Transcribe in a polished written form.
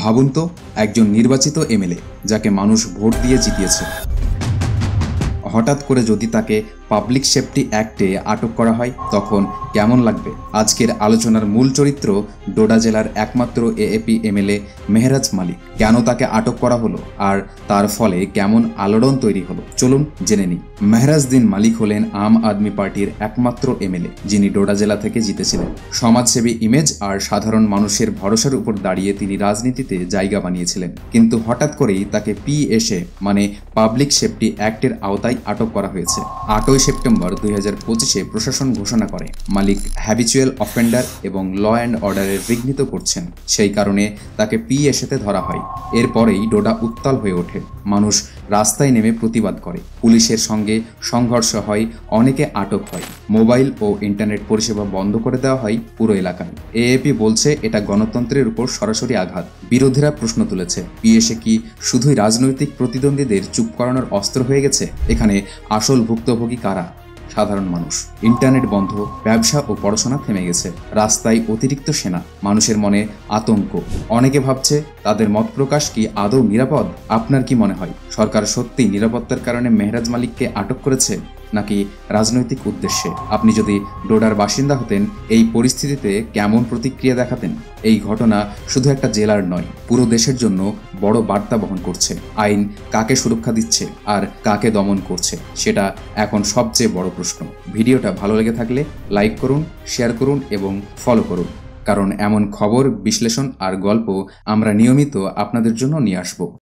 ভাবুন তো, একজন নির্বাচিত এমএলএ যাকে মানুষ ভোট দিয়ে জিতিয়েছে, হঠাৎ করে যদি তাকে পাবলিক সেফটি অ্যাক্টে আটক করা হয় তখন কেমন লাগবে। আজকের আলোচনার মূল চরিত্র ডোডা জেলার একমাত্র এএপি এমএলএ মেহরাজ মালিক। কেন তাকে আটক করা হলো আর তার ফলে কেমন আলোড়ন তৈরি হলো, চলুন জেনে নিই। মেহরাজউদ্দিন মালিক হলেন আম আদমি পার্টির একমাত্র এমএলএ যিনি ডোডা জেলা থেকে জিতেছিলেন। সমাজসেবী ইমেজ আর সাধারণ মানুষের ভরসার উপর দাঁড়িয়ে তিনি রাজনীতিতে জায়গা বানিয়েছিলেন। কিন্তু হঠাৎ করেই তাকে পিএসএ মানে পাবলিক সেফটি অ্যাক্টের আওতায় আটক করা হয়েছে। 8 সেপ্টেম্বর 2025-এ প্রশাসন ঘোষণা করে মালিক হ্যাবিচুয়াল অফেন্ডার এবং ল অ্যান্ড অর্ডারের বিঘ্নিত করছেন। সেই কারণে তাকে পিএসএতে ধরা হয়। এরপরেই ডোডা উত্তাল হয়ে ওঠে। মানুষ রাস্তায় নেমে প্রতিবাদ করে, পুলিশের সঙ্গে সংঘর্ষ হয়, অনেকে আটক হয়, মোবাইল ও ইন্টারনেট পরিষেবা বন্ধ করে দেওয়া হয় পুরো এলাকায়। এএপি বলছে এটা গণতন্ত্রের উপর সরাসরি আঘাত। বিরোধীরা প্রশ্ন তুলেছে, পিএসএ কি শুধুই রাজনৈতিক প্রতিদ্বন্দ্বীদের চুপ করানোর অস্ত্র হয়ে গেছে? এখানে আসল ভুক্তভোগী কারা? সাধারণ মানুষ। ইন্টারনেট বন্ধ, ব্যবসা ও পড়াশোনা থেমে গেছে, রাস্তায় অতিরিক্ত সেনা, মানুষের মনে আতঙ্ক। অনেকে ভাবছে তাদের মত প্রকাশ কি আদৌ নিরাপদ? আপনার কি মনে হয়, সরকার সত্যি নিরাপত্তার কারণে মেহরাজ মালিককে আটক করেছে নাকি রাজনৈতিক উদ্দেশ্যে? আপনি যদি ডোডার বাসিন্দা হতেন, এই পরিস্থিতিতে কেমন প্রতিক্রিয়া দেখাতেন? এই ঘটনা শুধু একটা জেলার নয়, পুরো দেশের জন্য বড় বার্তা বহন করছে। আইন কাকে সুরক্ষা দিচ্ছে আর কাকে দমন করছে, সেটা এখন সবচেয়ে বড় প্রশ্ন। ভিডিওটা ভালো লেগে থাকলে লাইক করুন, শেয়ার করুন এবং ফলো করুন, কারণ এমন খবর, বিশ্লেষণ আর গল্প আমরা নিয়মিত আপনাদের জন্য নিয়ে আসব।